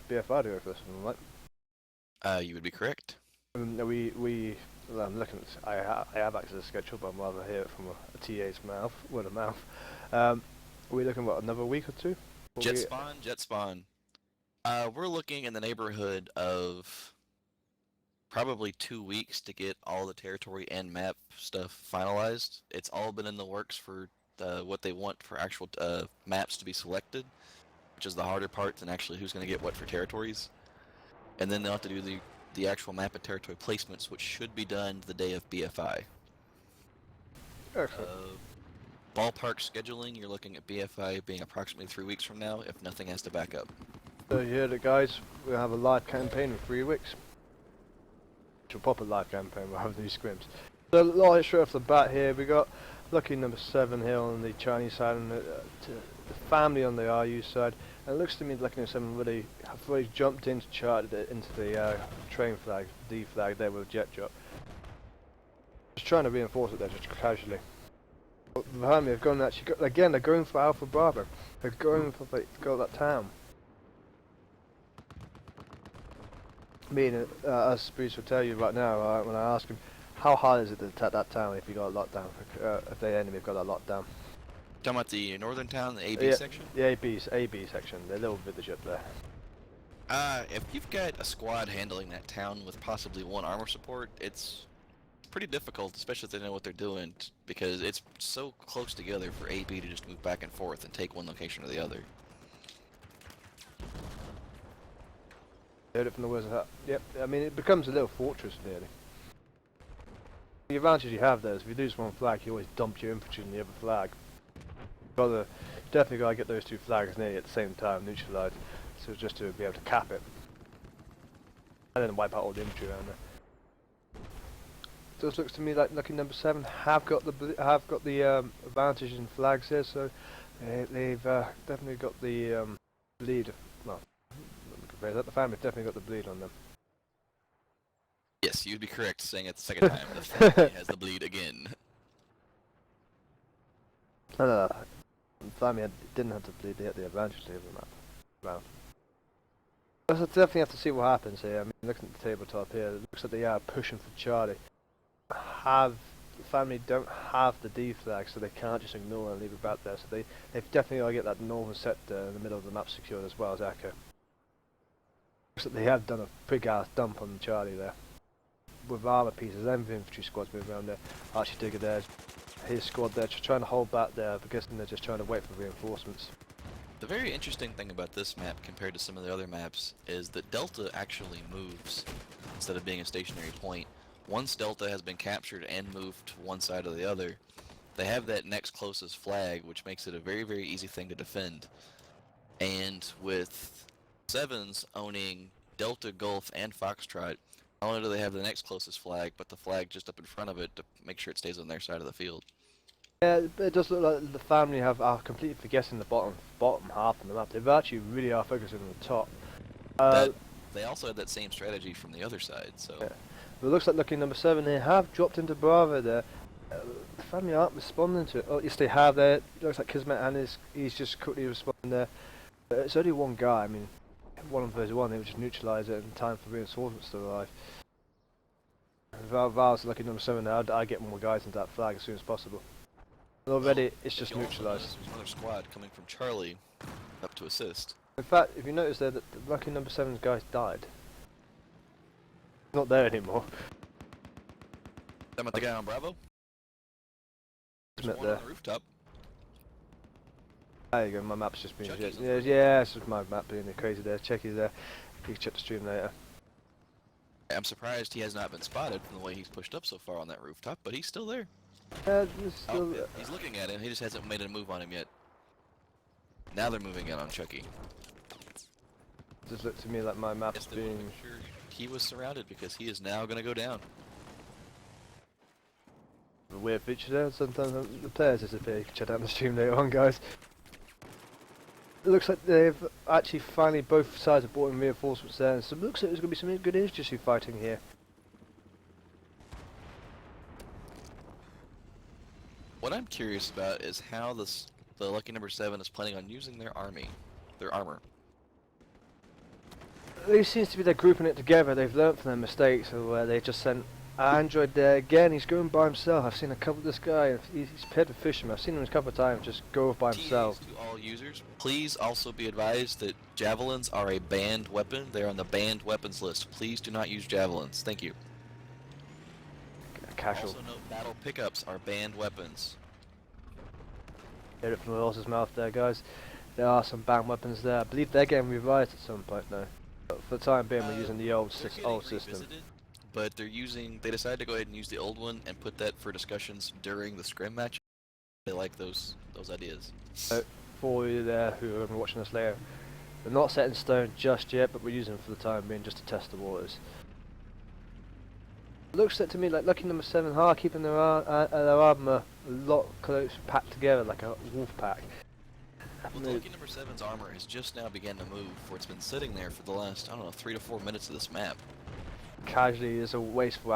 BF4 to go first, right? You would be correct. Well, I'm looking at, I have access to the schedule, but I'm rather hear it from a TA's mouth, word of mouth. We're looking, what, another week or two? What Jet we, spawn, jet spawn. We're looking in the neighborhood of probably 2 weeks to get all the territory and map stuff finalized. It's all been in the works for what they want for actual maps to be selected, which is the harder part than actually who's going to get what for territories. And then they'll have to do the actual map and territory placements, which should be done the day of BFI. Excellent. Ballpark scheduling, you're looking at BFI being approximately 3 weeks from now, if nothing has to back up. So you heard it, guys. We'll have a live campaign in 3 weeks. It's a proper live campaign. We'll have these scrims. So, right straight off the bat here, we got lucky number 7 here on the Chinese side and the family on the RU side. And it looks to me like number 7 really have really jumped into charted it into the train flag, D flag there with a jet drop. Just trying to reinforce it there, just casually. But behind me, they've gone actually again. They're going for Alpha Bravo. They're going for got that town. As Spreez will tell you right now, when I ask him, how hard is it to attack that town if you got a lockdown? If the enemy have got a lockdown. Talking about the northern town, the AB Yeah, section? the AB section, the little village up there. If you've got a squad handling that town with possibly one armor support, it's pretty difficult, especially if they know what they're doing, because it's so close together for AB to just move back and forth and take one location or the other. Heard it from the words of that. Yep, I mean it becomes a little fortress nearly. The advantage you have there is if you lose one flag, you always dump your infantry in the other flag. Definitely gotta get those two flags nearly at the same time, neutralised, so just to be able to cap it. And then wipe out all the infantry around there. Does looks to me like lucky number 7 have got the advantage in flags here, so they've definitely got the lead. Well, the family have definitely got the bleed on them. Yes, you'd be correct saying it the second time. The family has the bleed again. No, the family didn't have to bleed, they had the advantage over the map round. So definitely have to see what happens here. I mean, looking at the tabletop here, it looks like they are pushing for Charlie. The family don't have the D flag, so they can't just ignore and leave it back there. So they've definitely got to get that northern sector in the middle of the map secured as well as Echo. Looks like they have done a big ass dump on Charlie there. With armor pieces, infantry squads moving around there. Archie Digger there, his squad there, just trying to hold back there, because they're just trying to wait for reinforcements. The very interesting thing about this map compared to some of the other maps is that Delta actually moves instead of being a stationary point. Once Delta has been captured and moved to one side or the other, they have that next closest flag, which makes it a very, very easy thing to defend. And with Sevens owning Delta, Gulf, and Foxtrot, not only do they have the next closest flag, but the flag just up in front of it to make sure it stays on their side of the field. Yeah, it does look like the family are completely forgetting the bottom half of the map. They actually really are focusing on the top. They also had that same strategy from the other side, so... Yeah. But it looks like lucky number 7 here have dropped into Bravo there. The family aren't responding to it. Oh, yes they have there. It looks like Kismet and he's just quickly responding there. But it's only one guy, I mean, 1 versus 1, they would just neutralise it in time for reinforcements to arrive. If I was lucky number 7 now, I'd get more guys into that flag as soon as possible. And already, it's just neutralised. There's another squad coming from Charlie up to assist. In fact, if you notice there that the lucky number 7's guys died. Not there anymore. Talking about the guy on Bravo? There's one there. on the rooftop. There you go, my map's just been... Chucky's Yeah, it's just my map being crazy there. Checky's there. You can check the stream later. I'm surprised he has not been spotted from the way he's pushed up so far on that rooftop, but he's still there. Still, He's looking at him, he just hasn't made a move on him yet. Now they're moving in on Chucky. Just looked to me like my map's being... Sure he was surrounded because he is now going to go down. A weird feature there, sometimes the players disappear. You can check out the stream later on, guys. It looks like they've actually finally both sides have brought in reinforcements there, so it looks like there's going to be some good agency fighting here. What I'm curious about is how the lucky number 7 is planning on using their armor. At least seems to be they're grouping it together. They've learnt from their mistakes, so they just sent Android there again. He's going by himself. I've seen a couple of this guy. He's paired with Fisherman. I've seen him a couple of times just go off by himself. TAs to all users, please also be advised that javelins are a banned weapon. They're on the banned weapons list. Please do not use javelins. Thank you. Casual. Also note battle pickups are banned weapons. Hear it from the horse's mouth there, guys. There are some banned weapons there. I believe they're getting revised at some point now. But for the time being, we're using the old system. But they decided to go ahead and use the old one and put that for discussions during the Scrim match. They like those ideas. For you there who are going to be watching this later, they're not set in stone just yet, but we're using them for the time being just to test the waters. Looks to me like Lucky Number 7 are keeping their armour a lot close, packed together like a wolf pack. Well, Lucky Number 7's armor has just now begun to move, for it's been sitting there for the last, I don't know, 3 to 4 minutes of this map. Casually, there's a waste of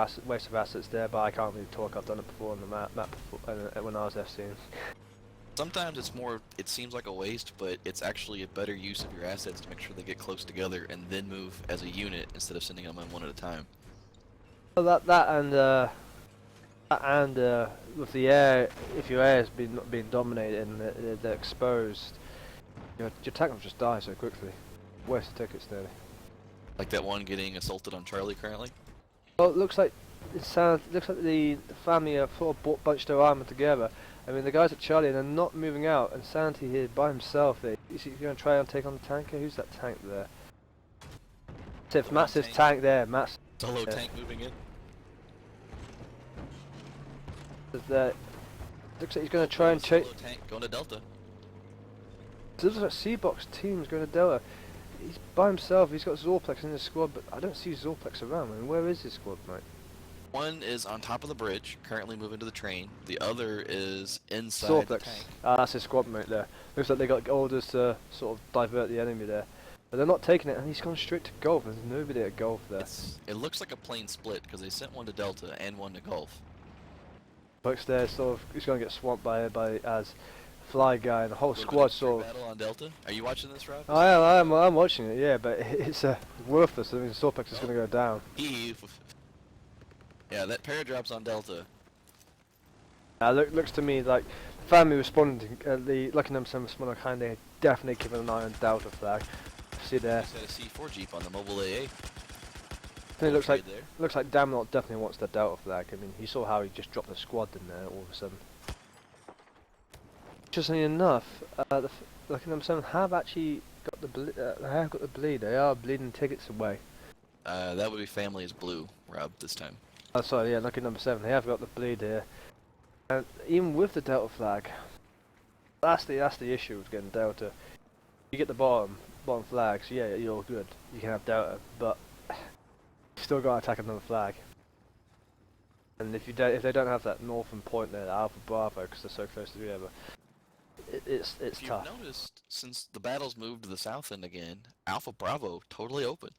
assets there, but I can't really talk. I've done it before on the map before, when I was FCing. Sometimes it seems like a waste, but it's actually a better use of your assets to make sure they get close together and then move as a unit instead of sending them in one at a time. Well, and with the air, if your air is being dominated and they're exposed, your tank will just die so quickly. Waste of tickets nearly. Like that one getting assaulted on Charlie currently? Well, it looks like the family are sort of bunched their armor together. I mean, the guys at Charlie, they're not moving out, and Santi here by himself. Is he going to try and take on the tanker? Who's that tank there? It's a massive tank there, massive. Solo tank moving in. Looks like he's going to try and chase. Solo tank going to Delta. It looks like C-Box team's going to Delta. He's by himself. He's got Zorplex in his squad, but I don't see Zorplex around. I mean, where is his squad, mate? One is on top of the bridge, currently moving to the train. The other is inside Zorplex. the tank. That's his squad mate there. Looks like they got orders to sort of divert the enemy there. But they're not taking it, and he's gone straight to Golf. There's nobody at Golf there. It looks like a plane split, because they sent one to Delta and one to Gulf. Looks there, sort of, he's going to get swamped by as Fly Guy, and the whole squad sort of. Battle on Delta. Are you watching this, Rob? I'm watching it, yeah, but it's worthless. I mean, Zorplex is going to go down. Yeah, that paradrop's on Delta. Looks to me like the family responding, the Lucky Number 7 responding kind of definitely keeping an eye on Delta flag. See there. Just had a C4 Jeep on the mobile AA. It looks like Damnot definitely wants the Delta flag. I mean, you saw how he just dropped the squad in there all of a sudden. Interestingly enough, the Lucky Number 7 have actually got the bleed. They are bleeding tickets away. That would be family is blue, Rob, this time. Oh, sorry, yeah, Lucky Number 7. They have got the bleed here, and even with the Delta flag, that's the issue with getting Delta. You get the bottom flags, yeah, you're good. You can have Delta, but you still got to attack another flag. And if they don't have that northern point there, Alpha Bravo, because they're so close together, it's if tough. You've noticed since the battle's moved to the south end again, Alpha Bravo totally open.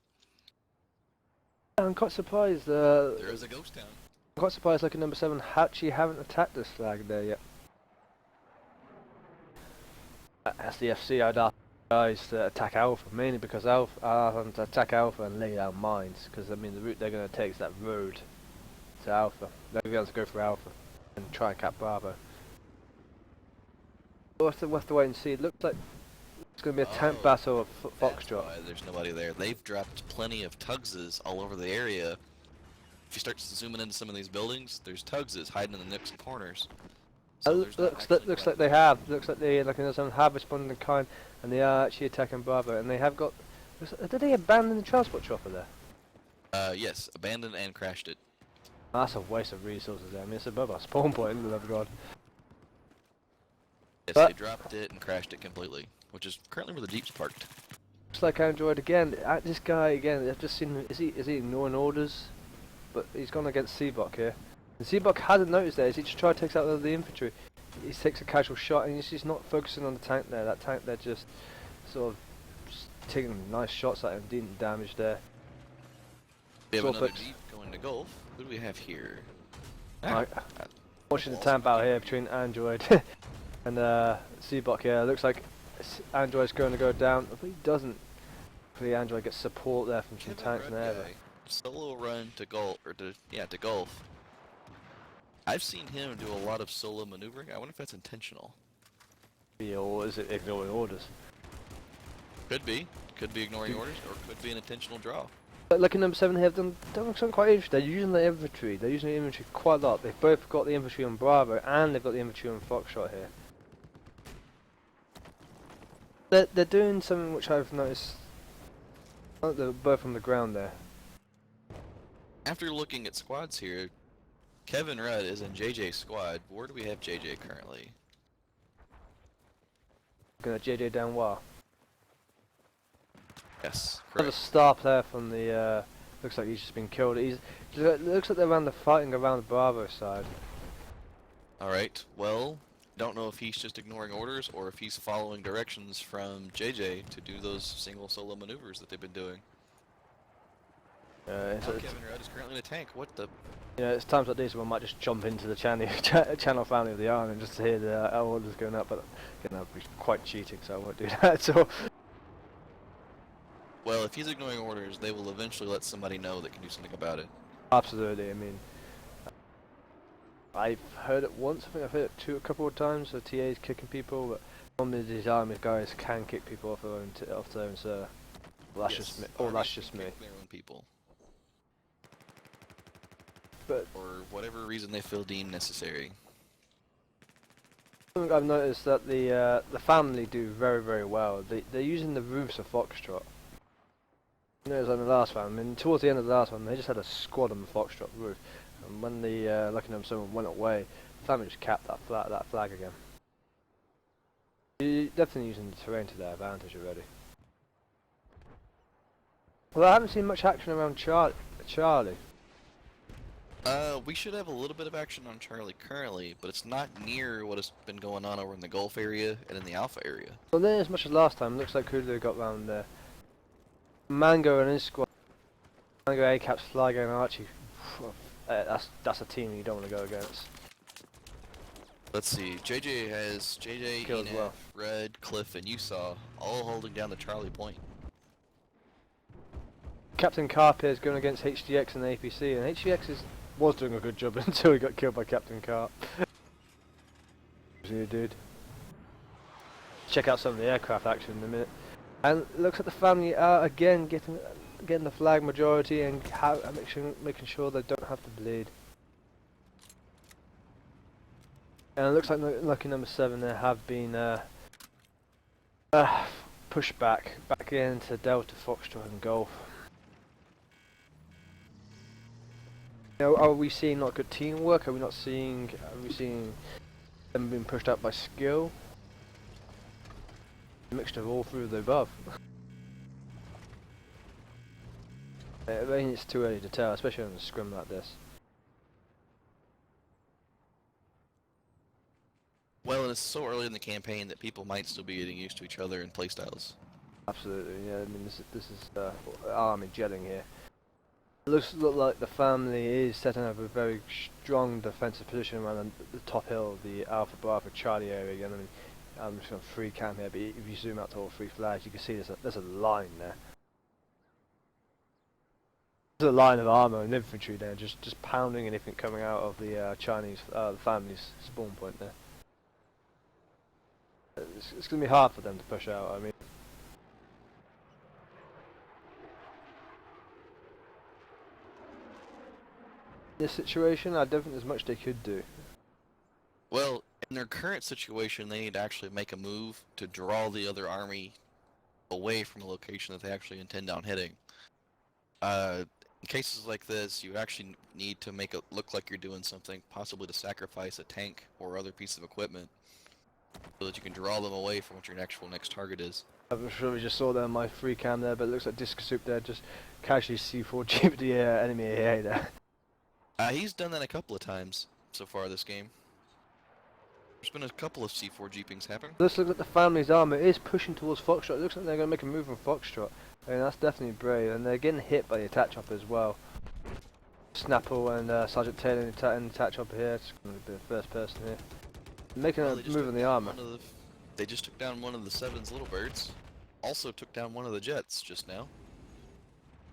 I'm quite surprised. There is a ghost town. I'm quite surprised. Lucky Number 7 actually haven't attacked this flag there yet. As the FC, I'd ask guys to attack Alpha, mainly because to attack Alpha and lay down mines, because I mean the route they're going to take is that road to Alpha. They're going to go for Alpha and try and cap Bravo. We'll have to wait and see. It looks like it's going to be a tank battle of Foxtrot. That's why there's nobody there. They've dropped plenty of Tugses all over the area. If you start zooming into some of these buildings, there's Tugses hiding in the nooks and corners. So looks like they have. Looks like they have responded in kind, and they are actually attacking Bravo. And they have got. Did they abandon the transport chopper there? Yes, abandoned and crashed it. That's a waste of resources there. I mean, it's above our spawn point, love God. Yes, they dropped it and crashed it completely, which is currently where the Jeep's parked. Looks like Android again. This guy again. I've just seen him. Is he ignoring orders? But he's gone against Seabok here. And Seabok hasn't noticed that. He just tries to take out the infantry. He takes a casual shot, and he's not focusing on the tank there. That tank there just sort of just taking nice shots at him, dealing damage there. We have another Jeep going to Gulf. Who do we have here? Watching the tank battle here between Android and Seabok here. Looks like Android's going to go down. If he doesn't, The Android gets support there from some tanks and air. Solo run to Gulf, or to Gulf. I've seen him do a lot of solo maneuvering. I wonder if that's intentional. Or is it ignoring orders? Could be. Could be ignoring orders, or could be an intentional draw. But looking at number 7 here, they've done something quite interesting. They're using the infantry. They're using the infantry quite a lot. They've both got the infantry on Bravo and they've got the infantry on Foxtrot here. They're doing something which I've noticed. They're both on the ground there. After looking at squads here, Kevin Rudd is in JJ's squad. Where do we have JJ currently? Gonna JJ down well. Yes, correct. Another star player from the. Looks like he's just been killed. Looks like they're around the fighting around the Bravo side. Alright, well, don't know if he's just ignoring orders or if he's following directions from JJ to do those single solo maneuvers that they've been doing. Kevin Rudd is currently in a tank. What the? Yeah, it's times like these when I might just jump into the channel family of the island just to hear the orders going up, but again, that would be quite cheating, so I won't do that. So. Well, if he's ignoring orders, they will eventually let somebody know that can do something about it. Absolutely. I mean, I've heard it once. I think I've heard it a couple of times. The TAs kicking people, but normally these army guys can kick people off their own server. Well, that's just me. Or that's just me. Their own people. But for whatever reason they feel deemed necessary. Something I've noticed that the family do very, very well. They're using the roofs of Foxtrot. You know, as on the last one, I mean, towards the end of the last one, they just had a squad on the Foxtrot roof, and when the Lucky Number 7 went away, the family just capped that flag again. You're definitely using the terrain to their advantage already. Well, I haven't seen much action around Charlie. We should have a little bit of action on Charlie currently, but it's not near what has been going on over in the Gulf area and in the Alpha area. Well, not as much as last time. Looks like Kulu got round there. Mango and his squad. Mango, A-Caps, Flygo and Archie. That's a team you don't want to go against. Let's see. JJ has JJ, Killed Enaf, well. Red, Cliff, and Usaw all holding down the Charlie point. Captain Carp here is going against HDX and APC, and HDX was doing a good job until he got killed by Captain Carp. Dude. Check out some of the aircraft action in a minute. And looks at the family again getting the flag majority and making sure they don't have to bleed. And it looks like Lucky Number 7 there have been pushed back into Delta, Foxtrot and Golf. Now, are we seeing not good teamwork? Are we seeing them being pushed out by skill? A mixture of all three of the above. I think it's too early to tell, especially on a scrim like this. Well, and it's so early in the campaign that people might still be getting used to each other and playstyles. Absolutely, yeah. I mean, this is army gelling here. It looks like the family is setting up a very strong defensive position around the top hill of the Alpha Bravo Charlie area again. I mean, I'm just going to free cam here, but if you zoom out to all three flags, you can see there's a line there. There's a line of armor and infantry there, just pounding anything coming out of the Chinese the family's spawn point there. It's going to be hard for them to push out. I mean. This situation, I don't think there's much they could do. Well, in their current situation, they need to actually make a move to draw the other army away from a location that they actually intend on hitting. In cases like this, you actually need to make it look like you're doing something, possibly to sacrifice a tank or other piece of equipment, so that you can draw them away from what your next target is. I'm sure we just saw that on my free cam there, but it looks like Disco Soup there just casually C4 the enemy AA there. He's done that a couple of times so far this game. There's been a couple of C4 jeepings happen. Let's look at the family's armor. It is pushing towards Foxtrot. It looks like they're going to make a move on Foxtrot. I mean, that's definitely brave, and they're getting hit by the attack chopper as well. Snapple and Sergeant Taylor in the attack chopper here. It's going to be the first person here. Making a move on the armor. They just took down one of the 7's little birds. also took down one of the jets just now,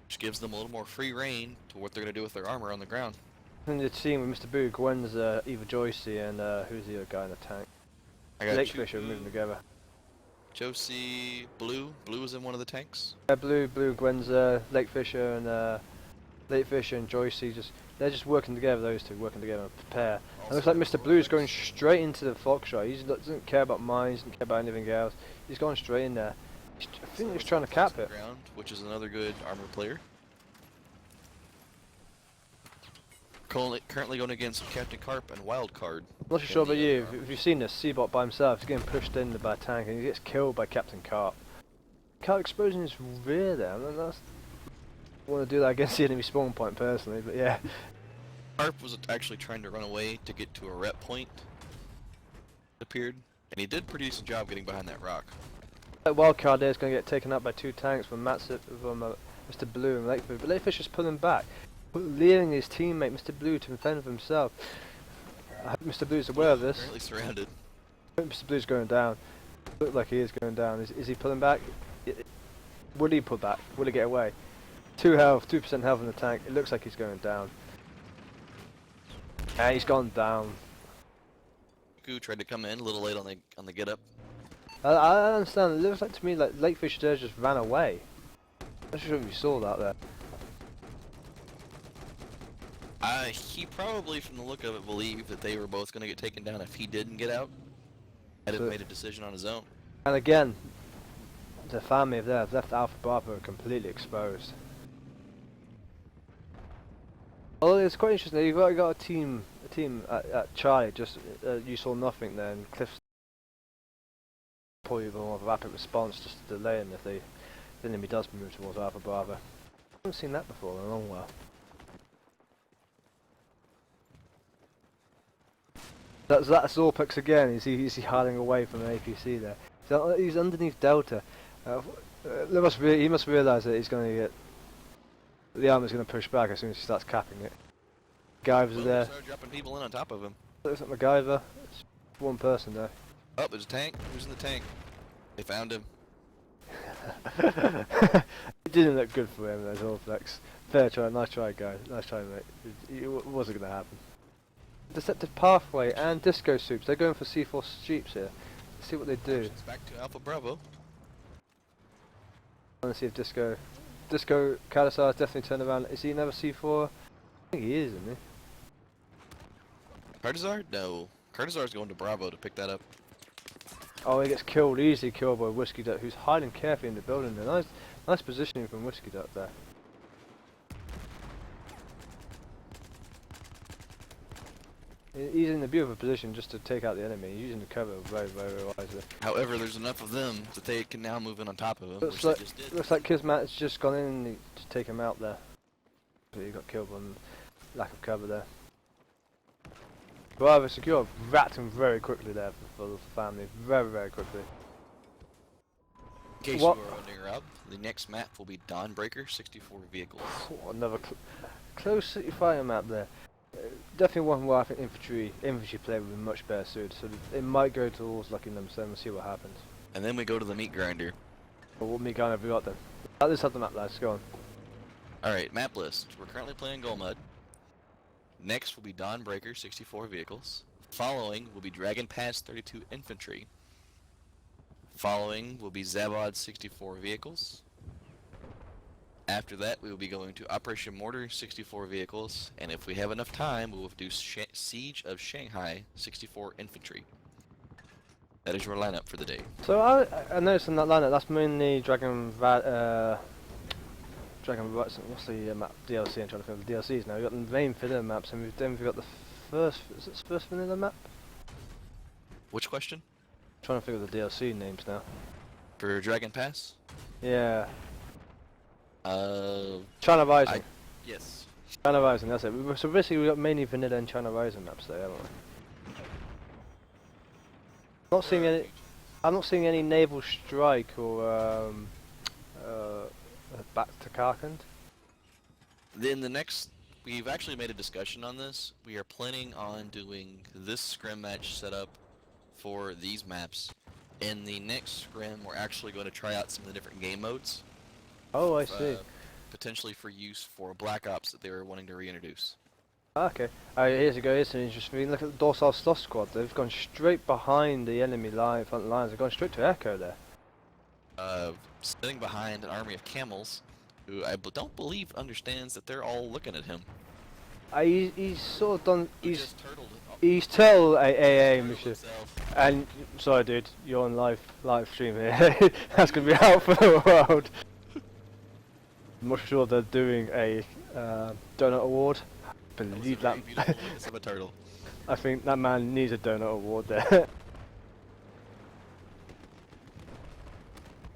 which gives them a little more free reign to what they're going to do with their armor on the ground. And the team with Mr. Boo, Gwen's either Joycey and who's the other guy in the tank? I got Lakefisher moving together. Josie, Blue. Blue is in one of the tanks. Blue, Gwen's Lakefisher and Joycey they're just working together. Those two working together in a pair. And it looks like Mr. Blue's going straight into the Foxtrot. He doesn't care about mines, doesn't care about anything else. He's going straight in there. I think he's trying to cap it. Ground, which is another good armor player. Currently going against Captain Carp and Wildcard. I'm not sure about you. If you've seen this, Seabot by himself, he's getting pushed in by a tank and he gets killed by Captain Carp. Carp exposing his rear there. I want to do that against the enemy spawn point personally, but yeah. Carp was actually trying to run away to get to a rep point. Appeared, and he did a pretty decent job getting behind that rock. That Wildcard there is going to get taken up by two tanks from Mr. Blue and Lakefisher, but Lakefisher's pulling back, leaving his teammate Mr. Blue to defend for himself. I hope Mr. Blue's aware of this. Currently surrounded. I hope Mr. Blue's going down. Look like he is going down. Is he pulling back? Will he pull back? Will he get away? 2 health, 2% health in the tank. It looks like he's going down. And he's gone down. Goo tried to come in a little late on the get up. I understand. It looks like to me like Lakefisher there just ran away. I'm not sure if you saw that there. He probably, from the look of it, believed that they were both going to get taken down if he didn't get out. Had made a decision on his own. And again, the family of theirs left Alpha Bravo completely exposed. Although it's quite interesting. You've got a team at Charlie. Just you saw nothing there, and Cliff probably more of a rapid response, just delaying if the enemy does move towards Alpha Bravo. I haven't seen that before in a long while. That's Zorpex again. Is he hiding away from an APC there? So he's underneath Delta. He must realise that he's going to get. The armor's going to push back as soon as he starts capping it. MacGyver's there. Started dropping people in on top of him. Looks like MacGyver. It's one person there. Oh, there's a tank. Who's in the tank? They found him. It didn't look good for him, those Zorpex. Fair try, nice try, guys. Nice try, mate. It wasn't going to happen. Deceptive Pathway and Disco Soups. They're going for C4 Jeeps here. Let's see what they do. Back to Alpha Bravo. I want to see if Disco Kalasar has definitely turned around. Is he another C4? I think he is, isn't he? Cartazar? No. Cartazar's going to Bravo to pick that up. Oh, he gets killed, easily killed by Whiskey Duck, who's hiding carefully in the building there. Nice positioning from Whiskey Duck there. He's in a beautiful position just to take out the enemy. He's using the cover very, very wisely. However, there's enough of them that they can now move in on top of him, Looks which like, they just did. Looks like Kismat has just gone in to take him out there. But he got killed from lack of cover there. Bravo secure, wrapped him very quickly there for the family. Very, very quickly. In case you were wondering, Rob, the next map will be Dawnbreaker 64 vehicles. Oh, another close city fire map there. Definitely one where I think infantry player would be much better suited, so it might go towards Lucky Number 7 and see what happens. And then we go to the meat grinder. But what meat grinder have we got then? Let's have the map, lads, go on. Alright, map list. We're currently playing Golmud. Next will be Dawnbreaker 64 vehicles. Following will be Dragon Pass 32 infantry. Following will be Zabad 64 vehicles. After that, we will be going to Operation Mortar 64 vehicles, and if we have enough time, we will do Siege of Shanghai 64 infantry. That is your lineup for the day. So I noticed in that lineup, that's mainly what's the map DLC? I'm trying to think of the DLCs now. We've got the main vanilla maps, and we've got the first vanilla map? Which question? I'm trying to figure the DLC names now. For Dragon Pass? Yeah. China Rising. Yes. China Rising, that's it. So basically we've got mainly vanilla and China Rising maps there, haven't we? I'm not seeing any naval strike or back to Karkand. Then the next, we've actually made a discussion on this. We are planning on doing this scrim match setup for these maps In the next scrim, we're actually going to try out some of the different game modes. Oh, I see. Potentially for use for Black Ops that they were wanting to reintroduce. Okay. Here's a go. Here's an interesting thing. Look at the Dorsal Sloth Squad. They've gone straight behind the enemy front lines. They've gone straight to Echo there. Sitting behind an army of camels, who I don't believe understands that they're all looking at him. He's sort of done. He's He's tell AA, monsieur. And sorry, dude, you're on live stream here. That's gonna be out for the world. I'm not sure they're doing a donut award. Believe that. Of a turtle. I think that man needs a donut award there.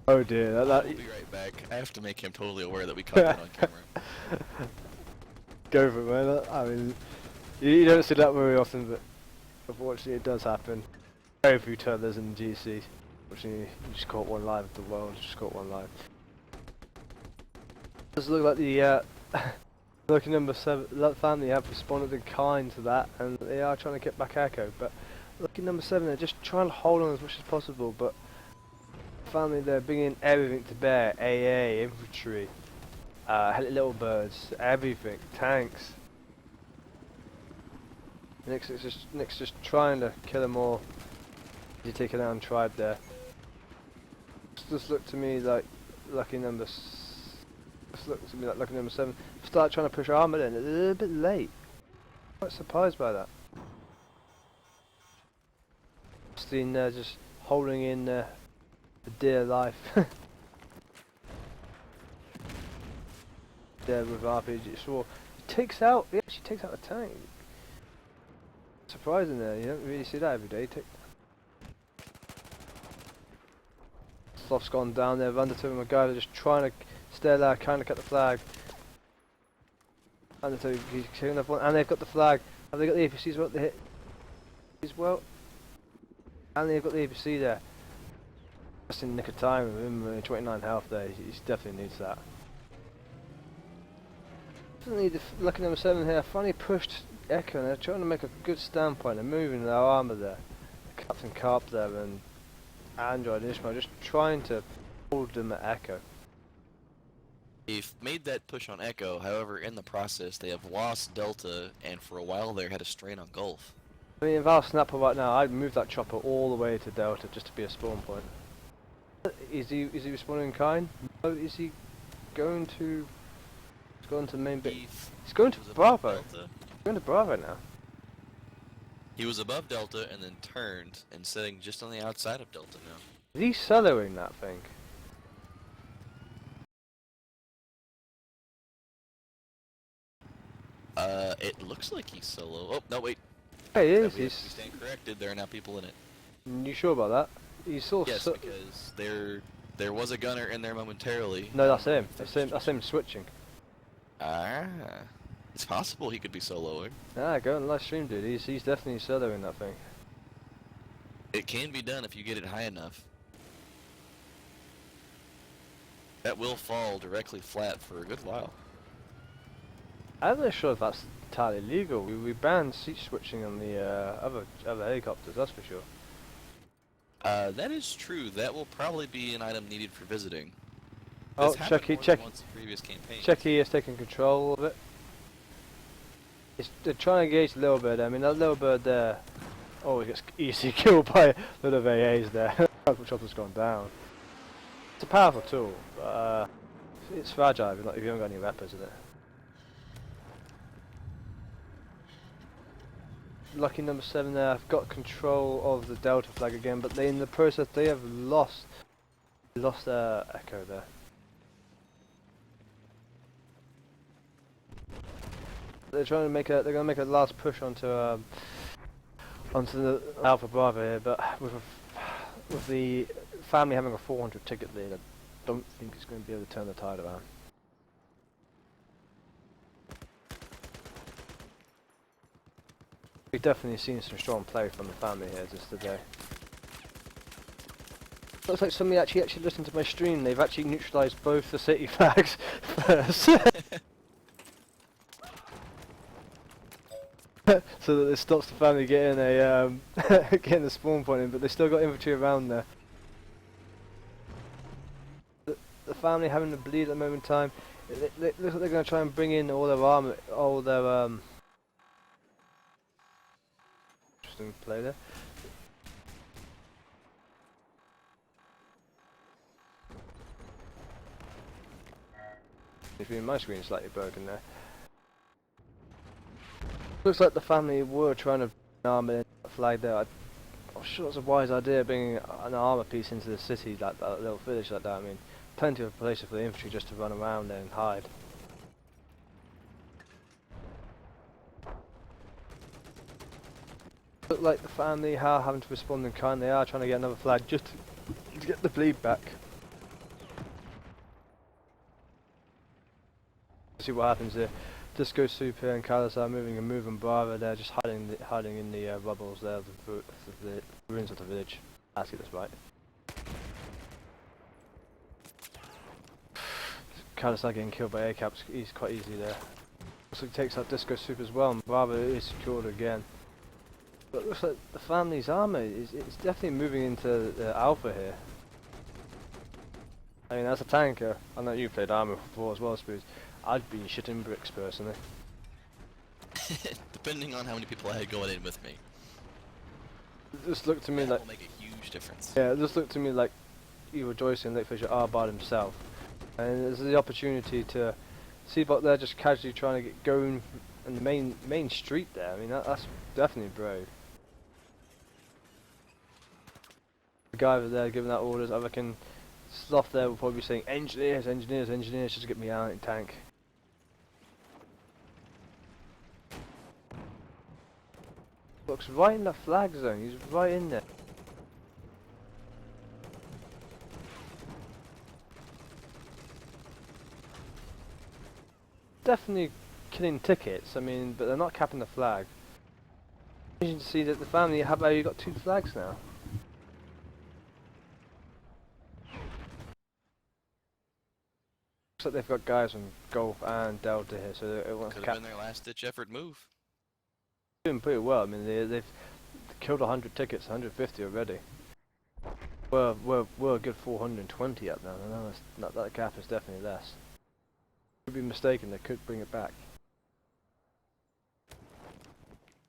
Oh dear, We'll be right back. I have to make him totally aware that we caught that on camera. Go for it, man. I mean, you don't see that very often, but unfortunately it does happen. Very few turtlers in GC. Unfortunately, you just caught one live of the world. Just caught one live. Does look like the lucky number 7 family have responded in kind to that, and they are trying to get back Echo. But lucky number 7, they're just trying to hold on as much as possible. But family, they're bringing everything to bear: AA, infantry, little birds, everything, tanks. Nick's just trying to kill them all. He's taking down tribe there. Just look to me like lucky number. Just look to me like lucky number 7. Start trying to push armor in. It's a little bit late. Quite surprised by that. Seen just holding in the dear life. There with RPG. So he actually takes out a tank. Surprising there, you don't really see that every day. Sloth's gone down there, Undertow and MacGyver just trying to stay alive, trying to cut the flag. Undertow, he's killing everyone, and they've got the flag. Have they got the APCs well? They hit as well. And they've got the APC there. Just in the nick of time with him, 29 health there, he definitely needs that. Definitely the lucky number 7 here, finally pushed Echo, and they're trying to make a good standpoint. They're moving their armour there. Captain Carp there and Android and Ishmael just trying to hold them at Echo. They've made that push on Echo, however, in the process, they have lost Delta, and for a while there had a strain on Gulf. I mean, if I was Snapper right now, I'd move that chopper all the way to Delta just to be a spawn point. Is he responding in kind? No, is he going to... He's going to the main bit. He's going to Bravo. He's going to Bravo now. He was above Delta and then turned and sitting just on the outside of Delta now. Is he soloing that thing? It looks like he's solo. Oh, no, wait. Hey, he is. We stand corrected. There are now people in it. You sure about that? He's sort of yes, because there was a gunner in there momentarily. No, that's him. That's him switching. Ah, it's possible he could be soloing. Ah, go on live stream, dude. He's definitely soloing that thing. It can be done if you get it high enough. That will fall directly flat for a good while. I'm not sure if that's entirely legal. We banned seat switching on the other helicopters, that's for sure. That is true. That will probably be an item needed for visiting. Oh, This Chucky, happened more than once in previous campaigns. Chucky is taking control of it. They're trying to engage the little bird. I mean, that little bird there. Oh, he gets easily killed by a lot of AAs there. Chopper's gone down. It's a powerful tool, but it's fragile if you haven't got any weapons in it. Lucky number 7 there. I've got control of the Delta flag again, but in the process they have lost their Echo there. They're trying to make a. They're going to make a last push onto the Alpha Bravo here, but with the family having a 400 ticket lead, I don't think it's going to be able to turn the tide around. We've definitely seen some strong play from the family here just today. Looks like somebody actually listened to my stream. They've actually neutralised both the city flags first. So that it stops the family getting a getting the spawn point in, but they still got infantry around there. family having to bleed at the moment in time. It looks like they're going to try and bring in all their armor, all their interesting play there. My screen is slightly broken there. Looks like the family were trying to armor a flag there. I'm sure it's a wise idea bringing an armor piece into the city, that little village like that. I mean, plenty of places for the infantry just to run around there and hide. Look like the family are having to respond in kind. They are trying to get another flag just to get the bleed back. See what happens here. Disco Super and Carlos are moving Brava. They're just hiding in the rubbles there of the ruins of the village. I see this right. Carlos are getting killed by air caps. He's quite easy there. Looks like he takes out Disco Super as well, and Brava is secured again. But it looks like the family's armor is definitely moving into the alpha here. I mean, as a tanker, I know you played armor before as well, Spreez. I'd be shitting bricks personally. Depending on how many people I had going in with me. It just looked to me like... That will make a huge difference. Yeah, it just looked to me like either Joyce and Lakefisher are by himself. And there's the opportunity to see what they're just casually trying to get going in the main street there. I mean, that's definitely brave. The guy over there giving out orders, I reckon Sloth there will probably be saying engineers, engineers, engineers, just to get me out in tank. Looks right in the flag zone, he's right in there. Definitely killing tickets, I mean, but they're not capping the flag. You can see that the family have you got 2 flags now. Looks like they've got guys from Golf and Delta here, so it wants to Could have been their last-ditch effort move. Doing pretty well. I mean, they've killed 100 tickets, 150 already. We're a good 420 up now. I know that gap is definitely less. Could be mistaken. They could bring it back. It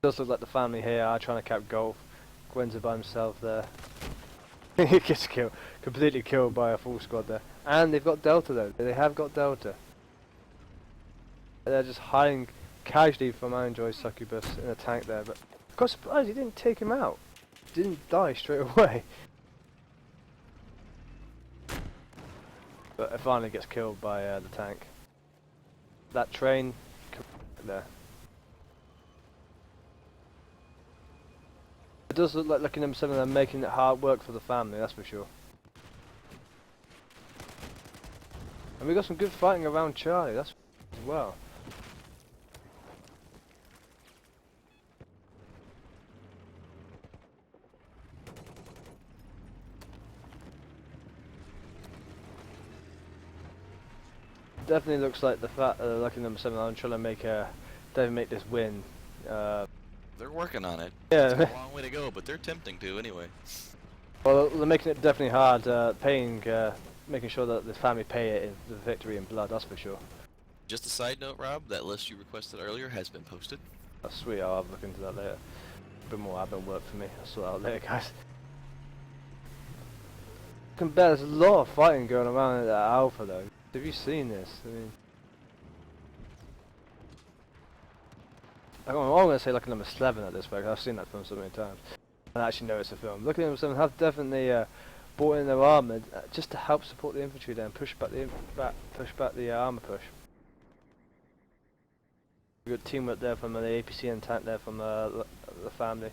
does look like the family here are trying to cap Golf. Gwen's by himself there. He gets killed, completely killed by a full squad there. And they've got Delta though. They have got Delta. They're just hiding casually from Iron Joy's Succubus in a tank there, but I got surprised he didn't take him out. He didn't die straight away. But it finally gets killed by the tank. That train there. It does look like looking at them, some of them making it hard work for the family, that's for sure. And we got some good fighting around Charlie, that's as well. Definitely looks like the fact looking at them, some of them trying to make this win. They're working on it. Yeah. It's got a long way to go, but they're attempting to anyway. Well, they're making it definitely hard, making sure that the family pay it in the victory in blood, that's for sure. Just a side note, Rob, that list you requested earlier has been posted. That's sweet, I'll have a look into that later. A bit more admin work for me, I'll sort that out later, guys. There's a lot of fighting going around at Alpha though. Have you seen this? I mean, I'm going to say like a number 7 at this point. I've seen that film so many times. I actually know it's a film. Looking at them, some have definitely brought in their armour just to help support the infantry there and push back the armour push. We've got teamwork there from the APC and tank there from the family.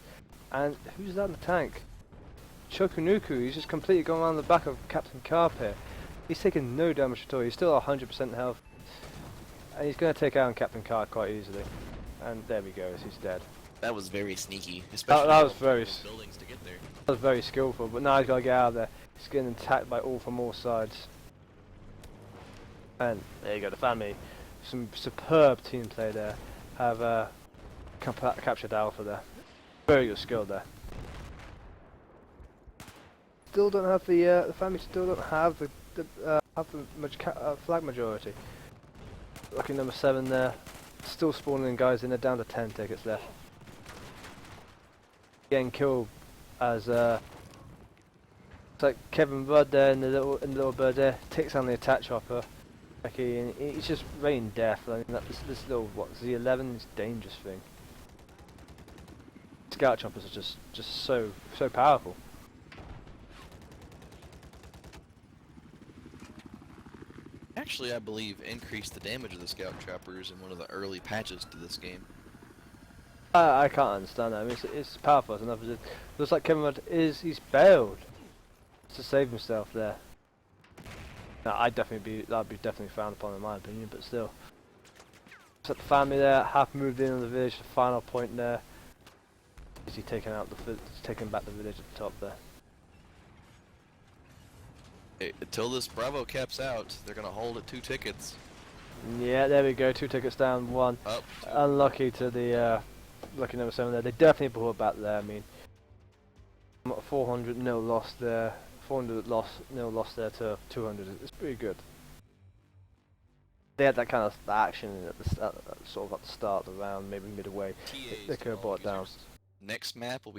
And who's that in the tank? Chokunuku. He's just completely going around the back of Captain Carp here. He's taking no damage at all. He's still 100% health. And he's going to take out Captain Carp quite easily. And there we go, he's dead. That was very sneaky, especially that was very buildings to get there. That was very skillful, but now he's got to get out of there. He's getting attacked from all sides. And there you go, the family, some superb team play there, have captured Alpha there. Very good skill there. Still don't have the family still don't have the have the flag majority. Lucky number 7 there. Still spawning guys in there, down to 10 tickets left. Getting killed as it's like Kevin Rudd there in the little bird there, takes on the attack chopper. Okay, and he's just raining death. I mean, this little Z11 is a dangerous thing. Scout choppers are just so powerful. Actually, I believe increased the damage of the scout choppers in one of the early patches to this game. I can't understand that. I mean, it's powerful as enough as it looks like Kevin Rudd he's bailed to save himself there. Now, that'd be definitely frowned upon in my opinion, but still. Looks like the family there have moved in on the village. The final point there. Is he taking back the village at the top there? Until this Bravo caps out, they're gonna hold at 2 tickets. Yeah, there we go. 2 tickets down, 1. Up. Unlucky to the lucky number 7 there. They definitely pulled back there. I mean, 400 nil loss there. 400 nil loss there to 200. It's pretty good. They had that kind of action at the sort of at the start of the round, maybe midway. They could have brought it down. Next map will be